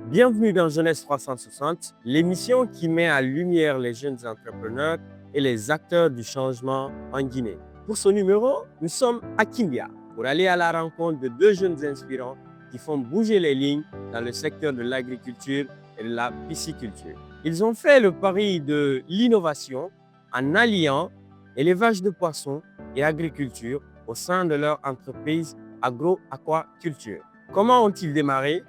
Bienvenue dans Jeunesse 360, l'émission qui met en lumière les jeunes entrepreneurs et les acteurs du changement en Guinée. Pour ce numéro, nous sommes à Kindia pour aller à la rencontre de deux jeunes inspirants qui font bouger les lignes dans le secteur de l'agriculture et de la pisciculture. Ils ont fait le pari de l'innovation en alliant élevage de poissons et agriculture au sein de leur entreprise agro-aquaculture. Comment ont-ils démarré?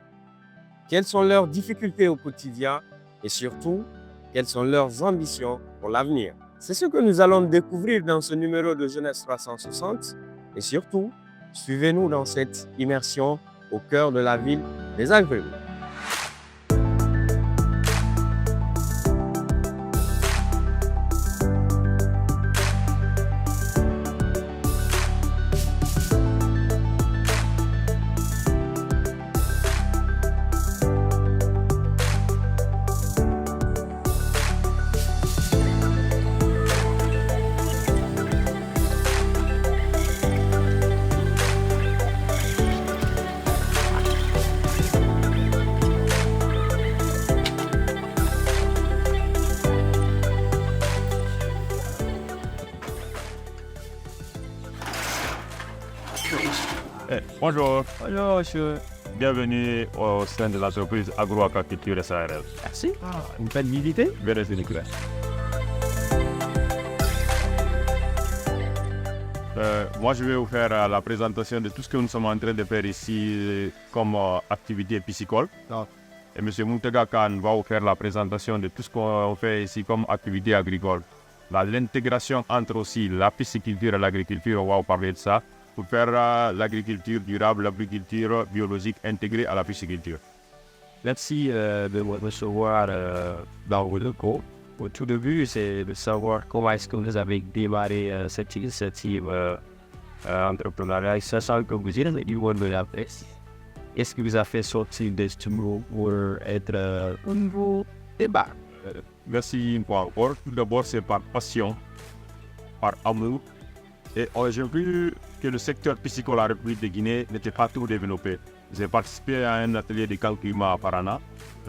Quelles sont leurs difficultés au quotidien et surtout, quelles sont leurs ambitions pour l'avenir? C'est ce que nous allons découvrir dans ce numéro de Jeunesse 360 et surtout, suivez-nous dans cette immersion au cœur de la ville des agrumes. Bonjour, Bonjour, monsieur. bienvenue au sein de l'entreprise Agro-Aquaculture SARL. Merci. Une belle milité. Vérez Nicolas. Moi, je vais vous faire la présentation de tout ce que nous sommes en train de faire ici comme activité piscicole. Et M. Moutega Khan va vous faire la présentation de tout ce qu'on fait ici comme activité agricole. L'intégration entre aussi la pisciculture et l'agriculture, on va vous parler de ça, pour faire l'agriculture durable, l'agriculture biologique intégrée à la pisciculture. Merci de me recevoir dans vos locaux. Au tout début, c'est de savoir comment est-ce que vous avez démarré cette initiative entrepreneuriale, sachant que vous êtes au niveau de la presse. Qu'est-ce qui vous a fait sortir de ce mot pour être au niveau débat? Merci une fois encore. Tout d'abord, c'est par passion, par amour. Et j'ai vu que le secteur piscicole à la République de Guinée n'était pas tout développé. J'ai participé à un atelier de calcul à Parana.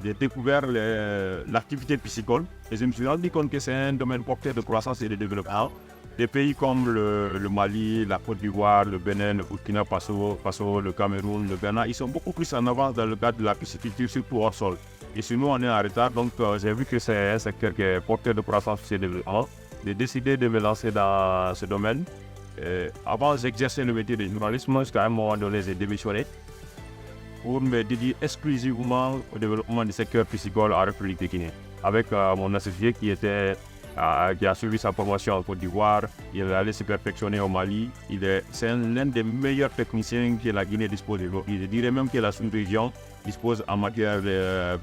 J'ai découvert l'activité piscicole et je me suis rendu compte que c'est un domaine porteur de croissance et de développement. Des pays comme le Mali, la Côte d'Ivoire, le Bénin, le Burkina Faso, le Cameroun, le Ghana, ils sont beaucoup plus en avance dans le cadre de la pisciculture, surtout hors sol. Et sur nous, on est en retard, donc j'ai vu que c'est un secteur qui est porteur de croissance et de développement. J'ai décidé de me lancer dans ce domaine. Avant, j'exerçais le métier de journalisme, jusqu'à un moment donné, j'ai démissionné pour me dédier exclusivement au développement du secteur piscicole en République de Guinée. Avec mon associé qui a suivi sa formation en Côte d'Ivoire, il est allé se perfectionner au Mali. C'est l'un des meilleurs techniciens que la Guinée dispose aujourd'hui. Je dirais même que la sous-région dispose en matière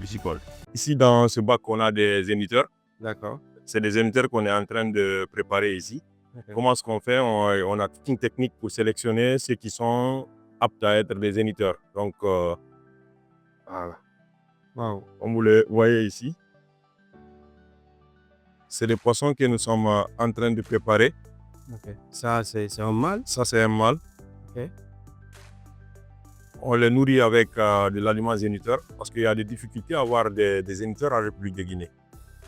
piscicole. Ici, dans ce bac, on a des émetteurs. D'accord. C'est des émetteurs qu'on est en train de préparer ici. Okay. Comment est-ce qu'on fait? On a toute une technique pour sélectionner ceux qui sont aptes à être des émetteurs. Donc, voilà. Wow. Comme vous le voyez ici, c'est des poissons que nous sommes en train de préparer. Okay. Ça, c'est un mâle. Ça, c'est un mâle. Okay. On les nourrit avec de l'aliment zéniteur parce qu'il y a des difficultés à avoir des zéniteurs en République de Guinée.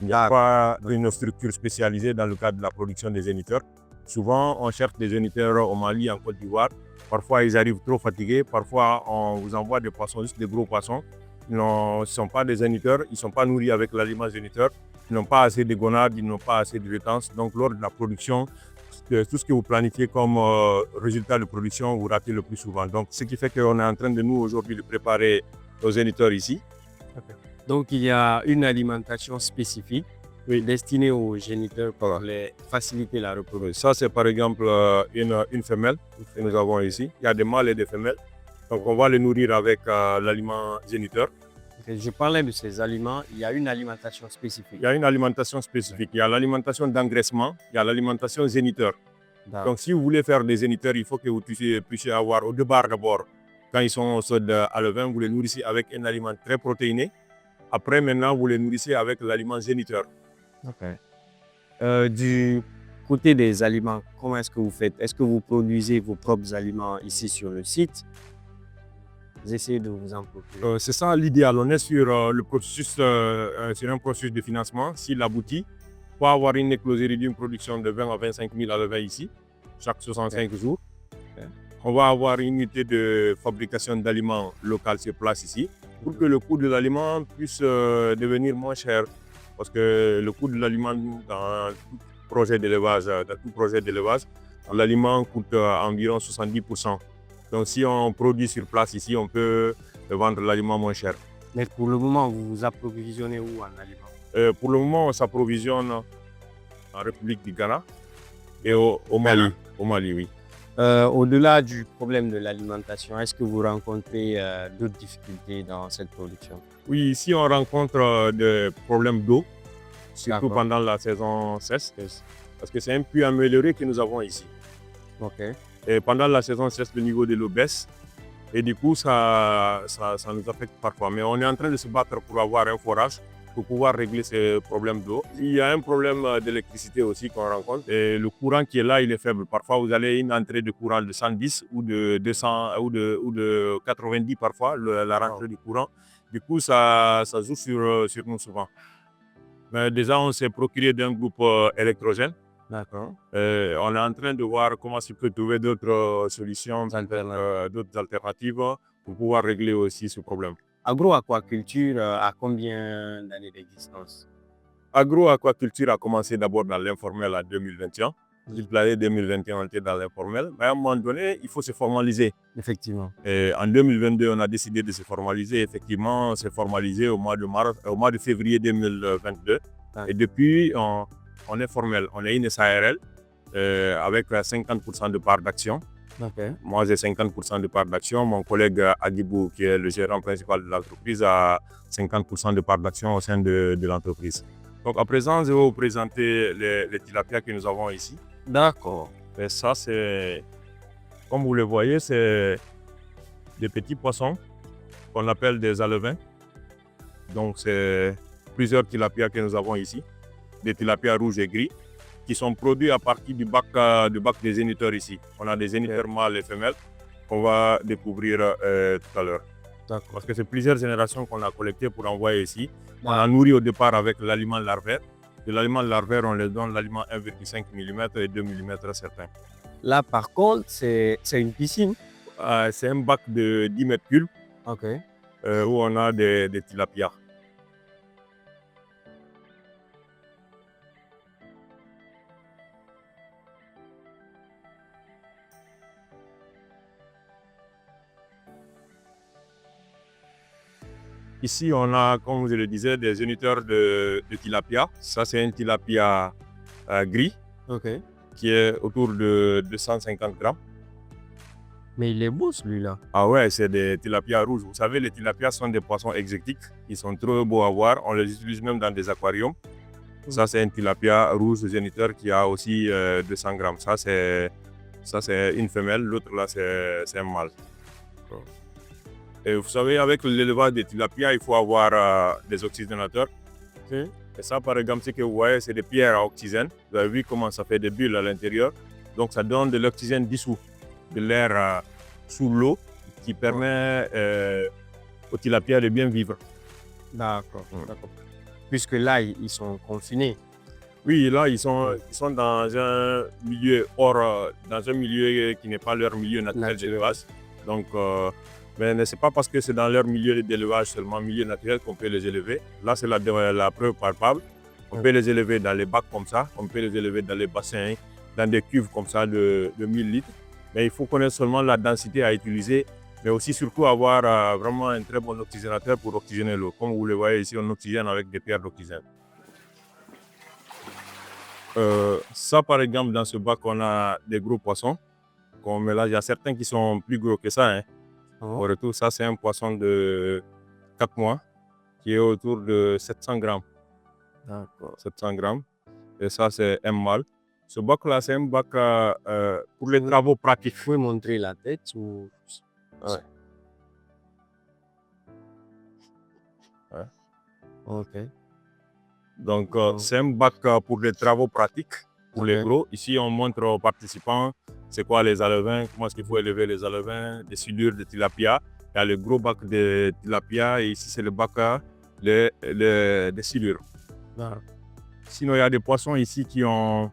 Il n'y a pas une structure spécialisée dans le cadre de la production des zéniteurs. Souvent, on cherche des zéniteurs au Mali, en Côte d'Ivoire. Parfois, ils arrivent trop fatigués. Parfois, on vous envoie des poissons, juste des gros poissons. Ils ne sont pas des zéniteurs, ils ne sont pas nourris avec l'aliment zéniteur. Ils n'ont pas assez de gonades, ils n'ont pas assez de laitance. Donc, lors de la production, tout ce que vous planifiez comme résultat de production, vous ratez le plus souvent. Donc, ce qui fait qu'on est en train de nous aujourd'hui de préparer nos zéniteurs ici. Okay. Donc, il y a une alimentation spécifique destinée aux géniteurs pour les faciliter la reproduction. Ça, c'est par exemple une femelle que nous avons ici. Il y a des mâles et des femelles. Donc, on va les nourrir avec l'aliment géniteur. Okay. Je parlais de ces aliments. Il y a une alimentation spécifique. Il y a une alimentation spécifique. Il y a l'alimentation d'engraissement. Il y a l'alimentation zéniteur. Donc, si vous voulez faire des zéniteurs, il faut que vous puissiez avoir au départ d'abord, quand ils sont au stade à levain, vous les nourrissez avec un aliment très protéiné. Après, maintenant, vous les nourrissez avec l'aliment zéniteur. Okay. Du côté des aliments, comment est-ce que vous faites? Est-ce que vous produisez vos propres aliments ici sur le site? essayez de vous en procurer. C'est ça l'idéal. On est sur le processus, sur un processus de financement. S'il aboutit, pour avoir une écloserie d'une production de 20 à 25 000 à levain ici, chaque 65 jours. On va avoir une unité de fabrication d'aliments locale sur place ici, pour que le coût de l'aliment puisse devenir moins cher. Parce que le coût de l'aliment dans tout projet d'élevage, l'aliment coûte environ 70%. Donc si on produit sur place ici, on peut vendre l'aliment moins cher. Mais pour le moment, vous vous approvisionnez où en aliments? Pour le moment, on s'approvisionne en République du Ghana et au Mali. Au Mali, oui. Au-delà du problème de l'alimentation, est-ce que vous rencontrez d'autres difficultés dans cette production? Oui, ici on rencontre des problèmes d'eau, surtout D'accord. pendant la saison sèche, parce que c'est un puits amélioré que nous avons ici. Ok. Et pendant la saison sèche, le niveau de l'eau baisse et du coup ça nous affecte parfois. Mais on est en train de se battre pour avoir un forage pour pouvoir régler ces problèmes d'eau. Il y a un problème d'électricité aussi qu'on rencontre et le courant qui est là, il est faible. Parfois, vous avez une entrée de courant de 110 ou de 200 ou de 90 parfois, la rentrée du courant. Du coup, ça joue sur nous souvent. Mais déjà, on s'est procuré d'un groupe électrogène. D'accord. On est en train de voir comment on peut trouver d'autres solutions, d'autres alternatives pour pouvoir régler aussi ce problème. Agroaquaculture a combien d'années d'existence? Agroaquaculture a commencé d'abord dans l'informel en 2021. L'année 2021, on était dans l'informel. Mais à un moment donné, il faut se formaliser. Effectivement. Et en 2022, on a décidé de se formaliser. Effectivement, on s'est formalisé au mois de février 2022. Et depuis, on est formel. On est une SARL avec 50% de part d'action. Okay. Moi, j'ai 50% de part d'action. Mon collègue Agibou, qui est le gérant principal de l'entreprise, a 50% de part d'action au sein de l'entreprise. Donc, à présent, je vais vous présenter les tilapias que nous avons ici. D'accord. Et ça, c'est, comme vous le voyez, c'est des petits poissons qu'on appelle des alevins. Donc, c'est plusieurs tilapias que nous avons ici, des tilapias rouges et gris, qui sont produits à partir du bac des géniteurs ici. On a des géniteurs mâles et femelles qu'on va découvrir tout à l'heure. Parce que c'est plusieurs générations qu'on a collectées pour envoyer ici. On a nourri au départ avec l'aliment larvaire. De l'aliment larvaire, on les donne l'aliment 1,5 mm et 2 mm certains. Là, par contre, c'est une piscine. C'est un bac de 10 mètres cubes où on a des tilapias. Ici, on a, comme je le disais, des géniteurs de tilapia. Ça, c'est un tilapia gris qui est autour de 250 grammes. Mais il est beau celui-là. Ah ouais, c'est des tilapias rouges. Vous savez, les tilapias sont des poissons exotiques. Ils sont trop beaux à voir. On les utilise même dans des aquariums. Ça, c'est un tilapia rouge géniteur qui a aussi 200 grammes. Ça, c'est une femelle. L'autre, là, c'est un mâle. Et vous savez, avec l'élevage des tilapias, il faut avoir des oxygénateurs. Et ça, par exemple, ce que vous voyez, c'est des pierres à oxygène. Vous avez vu comment ça fait des bulles à l'intérieur. Donc, ça donne de l'oxygène dissous, de l'air sous l'eau, qui permet aux tilapias de bien vivre. D'accord. Puisque là, ils sont confinés. Oui, là, ils sont dans un milieu dans un milieu qui n'est pas leur milieu naturel d'élevage. Donc, mais ce n'est pas parce que c'est dans leur milieu d'élevage seulement, milieu naturel, qu'on peut les élever. Là, c'est la preuve palpable. On peut les élever dans les bacs comme ça, on peut les élever dans les bassins, dans des cuves comme ça de 1000 litres. Mais il faut connaître seulement la densité à utiliser, mais aussi surtout avoir vraiment un très bon oxygénateur pour oxygéner l'eau. Comme vous le voyez ici, on oxygène avec des pierres d'oxygène. Ça, par exemple, dans ce bac, on a des gros poissons qu'on mélange. Il y a certains qui sont plus gros que ça. Au retour, ça, c'est un poisson de 4 mois qui est autour de 700 grammes. D'accord. 700 grammes. Et ça, c'est un mâle. Ce bac-là, c'est un bac pour les travaux pratiques. Vous pouvez montrer la tête ou... Ouais. Ok. Donc, c'est un bac pour les travaux pratiques, pour les gros. Ici, on montre aux participants c'est quoi les alevins, comment est-ce qu'il faut élever les alevins, des soudures de tilapia. Il y a le gros bac de tilapia et ici c'est le bac de silure. Ah. Sinon, il y a des poissons ici qui ont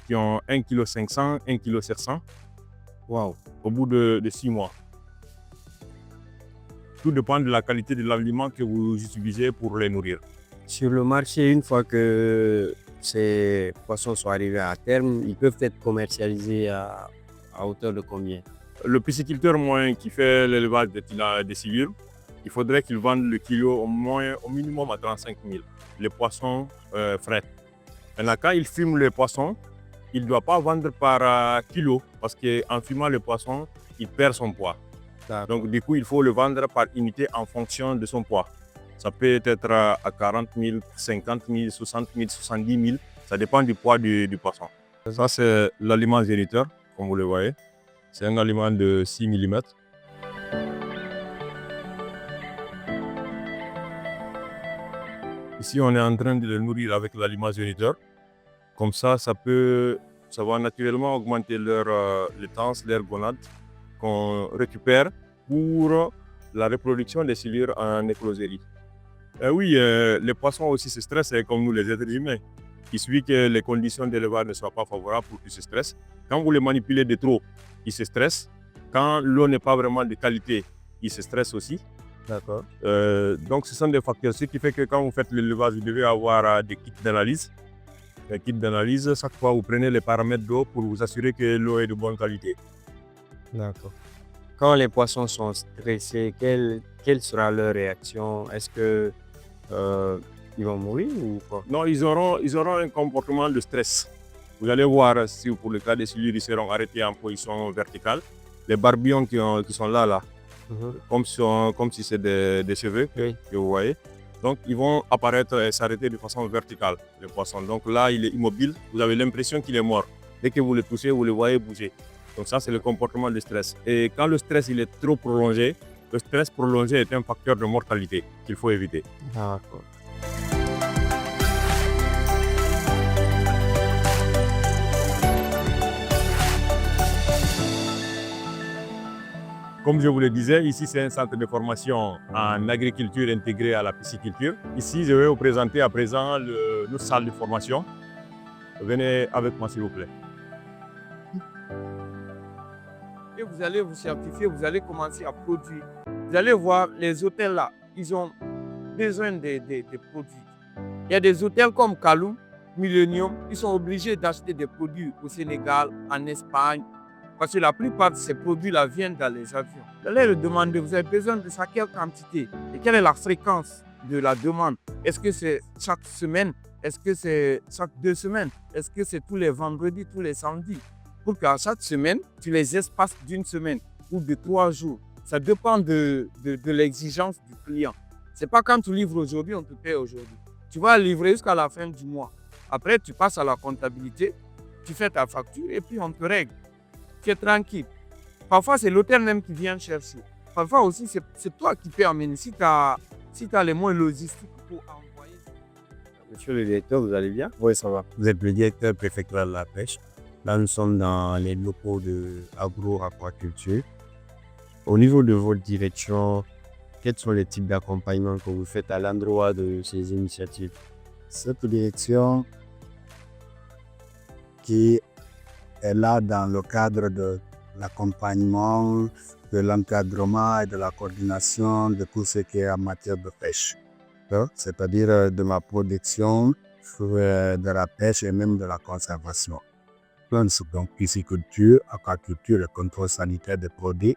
1,5 kg, 1,7 kg Wow. au bout de 6 mois. Tout dépend de la qualité de l'aliment que vous utilisez pour les nourrir. Sur le marché, une fois que ces poissons sont arrivés à terme, ils peuvent être commercialisés à hauteur de combien? Le pisciculteur moyen qui fait l'élevage des silures, il faudrait qu'il vende le kilo au minimum à 35 000. Les poissons frais. Maintenant, quand il fume les poissons, il ne doit pas vendre par kilo parce qu'en fumant le poisson, il perd son poids. Donc, du coup, il faut le vendre par unité en fonction de son poids. Ça peut être à 40 000, 50 000, 60 000, 70 000. Ça dépend du poids du poisson. Ça, c'est l'aliment géniteur, comme vous le voyez. C'est un aliment de 6 mm. Ici, on est en train de le nourrir avec l'aliment géniteur. Comme ça va naturellement augmenter leur laitance, leur gonade qu'on récupère pour la reproduction des silures en écloserie. Oui, les poissons aussi se stressent comme nous les êtres humains. Il suffit que les conditions d'élevage ne soient pas favorables pour qu'ils se stressent. Quand vous les manipulez de trop, ils se stressent. Quand l'eau n'est pas vraiment de qualité, ils se stressent aussi. D'accord. Donc ce sont des facteurs. Ce qui fait que quand vous faites l'élevage, vous devez avoir des kits d'analyse. Les kits d'analyse, chaque fois vous prenez les paramètres d'eau pour vous assurer que l'eau est de bonne qualité. D'accord. Quand les poissons sont stressés, quelle sera leur réaction? Est-ce que ils vont mourir ou quoi? Non, ils auront un comportement de stress. Vous allez voir, si pour le cas des silures, ils seront arrêtés en position verticale. Les barbillons qui sont là, comme si c'est des cheveux Oui. que vous voyez. Donc, ils vont apparaître et s'arrêter de façon verticale, le poisson. Donc là, il est immobile. Vous avez l'impression qu'il est mort. Dès que vous le touchez, vous le voyez bouger. Donc ça, c'est le comportement de stress. Et quand le stress il est trop prolongé, le stress prolongé est un facteur de mortalité qu'il faut éviter. D'accord. Comme je vous le disais, ici c'est un centre de formation en agriculture intégrée à la pisciculture. Ici, je vais vous présenter à présent notre salle de formation. Venez avec moi s'il vous plaît. Et vous allez vous certifier, vous allez commencer à produire. Vous allez voir, les hôtels là, ils ont besoin des produits. Il y a des hôtels comme Kaloum, Millennium, ils sont obligés d'acheter des produits au Sénégal, en Espagne, parce que la plupart de ces produits-là viennent dans les avions. Vous allez leur demander, vous avez besoin de ça, quelle quantité et quelle est la fréquence de la demande. Est-ce que c'est chaque semaine? Est-ce que c'est chaque 2 semaines? Est-ce que c'est tous les vendredis, tous les samedis? Pour qu'à chaque semaine, tu les espaces d'une semaine ou de 3 jours. Ça dépend de l'exigence du client. Ce n'est pas quand tu livres aujourd'hui, on te paie aujourd'hui. Tu vas livrer jusqu'à la fin du mois. Après, tu passes à la comptabilité, tu fais ta facture et puis on te règle. Tu es tranquille. Parfois, c'est l'hôtel même qui vient chercher. Parfois aussi, c'est toi qui peux amener. Si tu as les moyens logistiques pour envoyer. Monsieur le directeur, vous allez bien? Oui, ça va. Vous êtes le directeur préfectoral de la pêche. Là, nous sommes dans les locaux de agro-aquaculture. Au niveau de votre direction, quels sont les types d'accompagnement que vous faites à l'endroit de ces initiatives? Cette direction qui est là dans le cadre de l'accompagnement, de l'encadrement et de la coordination de tout ce qui est en matière de pêche. C'est-à-dire de la production, de la pêche et même de la conservation. Donc pisciculture, aquaculture et contrôle sanitaire des produits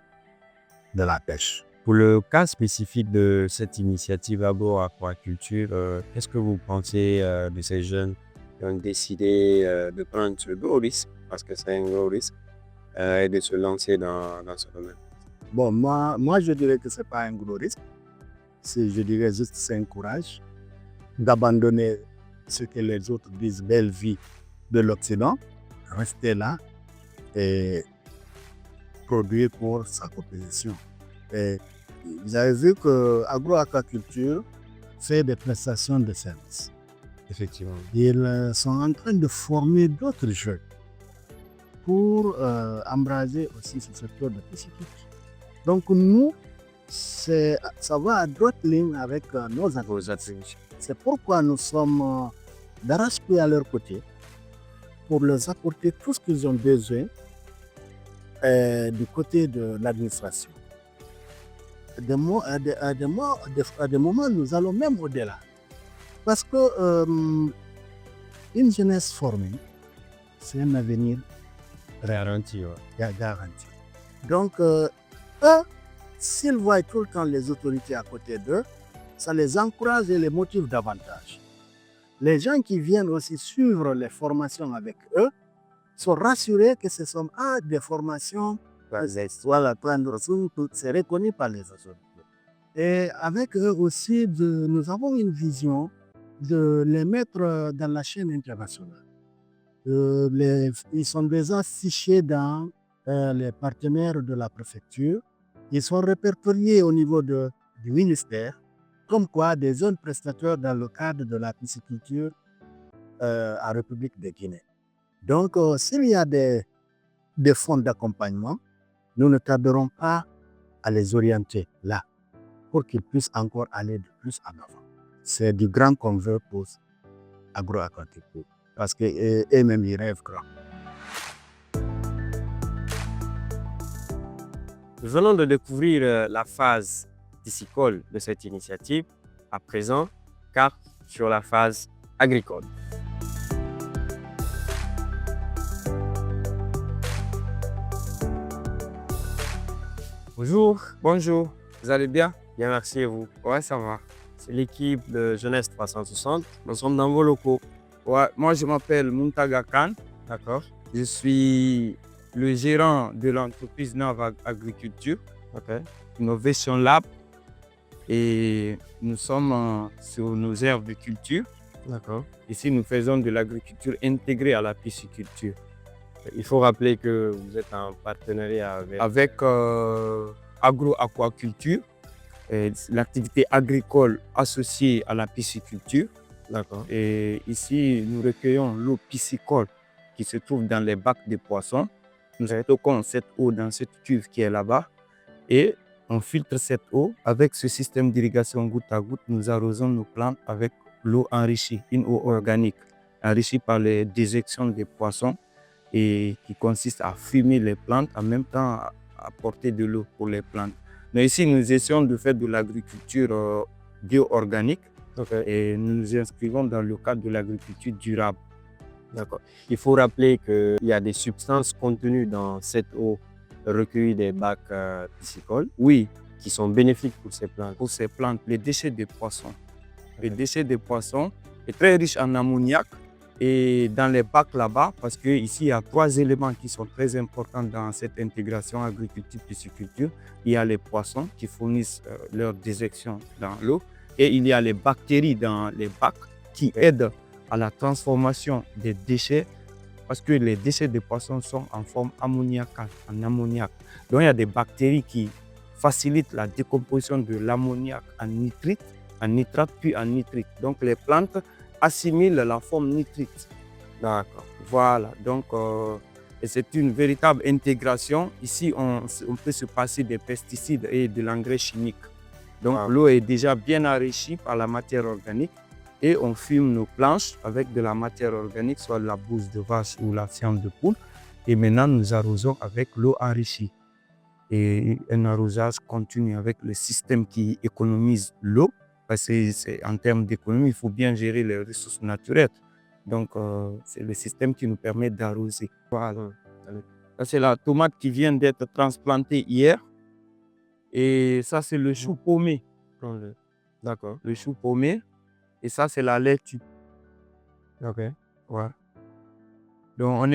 de la pêche. Pour le cas spécifique de cette initiative agro-aquaculture, qu'est-ce que vous pensez de ces jeunes qui ont décidé de prendre ce gros risque, parce que c'est un gros risque, et de se lancer dans ce domaine? Bon, moi je dirais que ce n'est pas un gros risque. Je dirais juste c'est un courage d'abandonner ce que les autres disent belle vie de l'Occident, rester là et produire pour sa population. Et vous avez vu que l'agroaquaculture fait des prestations de services. Effectivement. Ils sont en train de former d'autres jeunes pour embraser aussi ce secteur de pisciculture. Donc nous, ça va à droite ligne avec nos attributions. C'est pourquoi nous sommes d'arrache-pied à leur côté pour leur apporter tout ce qu'ils ont besoin du côté de l'administration. À des moments, nous allons même au-delà. Parce que une jeunesse formée, c'est un avenir Garanti, ouais. garanti. Donc, eux, s'ils voient tout le temps les autorités à côté d'eux, ça les encourage et les motive davantage. Les gens qui viennent aussi suivre les formations avec eux sont rassurés que ce sont des formations, c'est reconnu par les autorités. Et avec eux aussi, nous avons une vision de les mettre dans la chaîne internationale. Ils sont déjà fichés dans les partenaires de la préfecture. Ils sont répertoriés au niveau du ministère, comme quoi des zones prestataires dans le cadre de la pisciculture en République de Guinée. Donc, s'il y a des fonds d'accompagnement, nous ne tarderons pas à les orienter là, pour qu'ils puissent encore aller de plus en avant. C'est du grand qu'on veut pour agroaquaculture, parce qu'eux-mêmes, ils rêvent grand. Nous venons de découvrir la phase piscicole de cette initiative. À présent, cap sur la phase agricole. Bonjour, Bonjour, vous allez bien? bien merci et vous. Ouais, ça va. C'est l'équipe de Jeunesse 360. Nous sommes dans vos locaux. Ouais, moi, je m'appelle Muntaga Khan. D'accord? Je suis le gérant de l'entreprise Nava Agriculture, Ok. Innovation Lab. Et nous sommes sur nos aires de culture. D'accord. Ici, nous faisons de l'agriculture intégrée à la pisciculture. Il faut rappeler que vous êtes en partenariat Avec agroaquaculture, l'activité agricole associée à la pisciculture. D'accord. Et ici, nous recueillons l'eau piscicole qui se trouve dans les bacs de poissons. Nous stockons cette eau dans cette cuve qui est là-bas et on filtre cette eau. Avec ce système d'irrigation goutte à goutte, nous arrosons nos plantes avec l'eau enrichie, une eau organique, enrichie par les déjections des poissons et qui consiste à fumer les plantes en même temps à apporter de l'eau pour les plantes. Mais ici, nous essayons de faire de l'agriculture bio-organique. Ok. Et nous nous inscrivons dans le cadre de l'agriculture durable. D'accord. Il faut rappeler qu'il y a des substances contenues dans cette eau recueillie des bacs piscicoles Oui, qui sont bénéfiques pour ces plantes. pour ces plantes, les déchets de poissons. Les déchets de poissons est très riche en ammoniac et dans les bacs là-bas, parce qu'ici, il y a 3 éléments qui sont très importants dans cette intégration agriculture-pisciculture. Il y a les poissons qui fournissent leur déjection dans l'eau et il y a les bactéries dans les bacs qui aident à la transformation des déchets parce que les déchets de poissons sont en forme ammoniacale, en ammoniac. Donc, il y a des bactéries qui facilitent la décomposition de l'ammoniac en nitrite, en nitrate puis en nitrite. Donc, les plantes assimilent la forme nitrite. D'accord. Voilà, donc et c'est une véritable intégration. Ici, on peut se passer des pesticides et de l'engrais chimique. Donc, Wow. l'eau est déjà bien enrichie par la matière organique et on fume nos planches avec de la matière organique, soit la bouse de vache ou la fiente de poule. Et maintenant, nous arrosons avec l'eau enrichie. Et un arrosage continu avec le système qui économise l'eau. Parce que en termes d'économie, il faut bien gérer les ressources naturelles. Donc, c'est le système qui nous permet d'arroser. Voilà. Ça, c'est la tomate qui vient d'être transplantée hier. Et ça, c'est le chou paumé. Prends-le. D'accord. Le chou paumé. Et ça, c'est la laitue. Ok. Ouais. Donc, il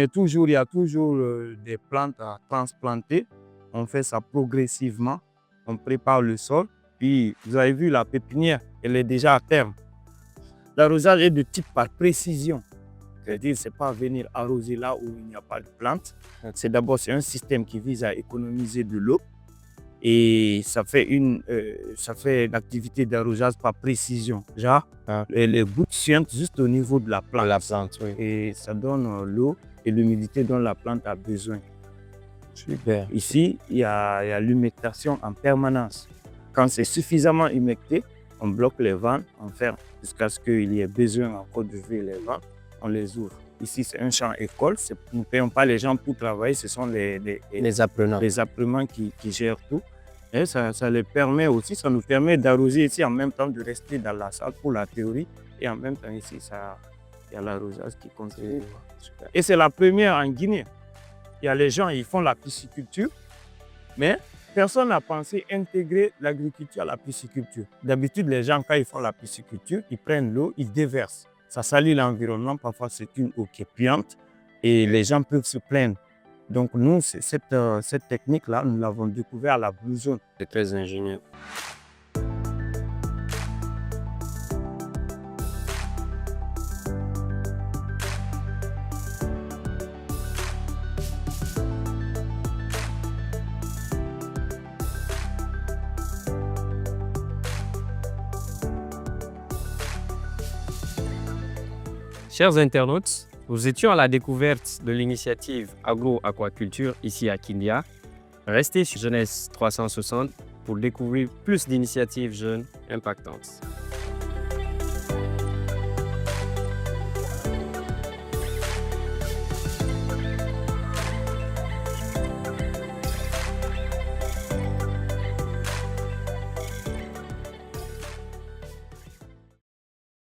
y a toujours des plantes à transplanter. On fait ça progressivement. On prépare le sol. Puis, vous avez vu la pépinière, elle est déjà à terme. L'arrosage est de type par précision. C'est-à-dire, ce n'est pas venir arroser là où il n'y a pas de plantes. C'est un système qui vise à économiser de l'eau. Et ça fait l'activité d'arrosage par précision. Genre, les gouttes suintent juste au niveau de la plante. La plante, oui. Et ça donne l'eau et l'humidité dont la plante a besoin. Super. Ici, il y a l'humectation en permanence. Quand c'est suffisamment humecté, on bloque les vannes, on ferme jusqu'à ce qu'il y ait besoin encore d'ouvrir les vannes, on les ouvre. Ici, c'est un champ école, nous ne payons pas les gens pour travailler, ce sont Les apprenants. les apprenants qui gèrent tout. Et ça les permet aussi, ça nous permet d'arroser ici en même temps de rester dans la salle pour la théorie. Et en même temps, ici, il y a l'arrosage qui continue. Et c'est la première en Guinée. Il y a les gens, ils font la pisciculture, mais personne n'a pensé intégrer l'agriculture à la pisciculture. D'habitude, les gens, quand ils font la pisciculture, ils prennent l'eau, ils déversent. Ça salit l'environnement, parfois c'est une eau qui est puante et les gens peuvent se plaindre. Donc nous, cette technique-là, nous l'avons découvert à la Blue Zone. C'est très ingénieux. Chers internautes, nous étions à la découverte de l'initiative Agro-Aquaculture ici à Kindia. Restez sur Jeunesse 360 pour découvrir plus d'initiatives jeunes impactantes.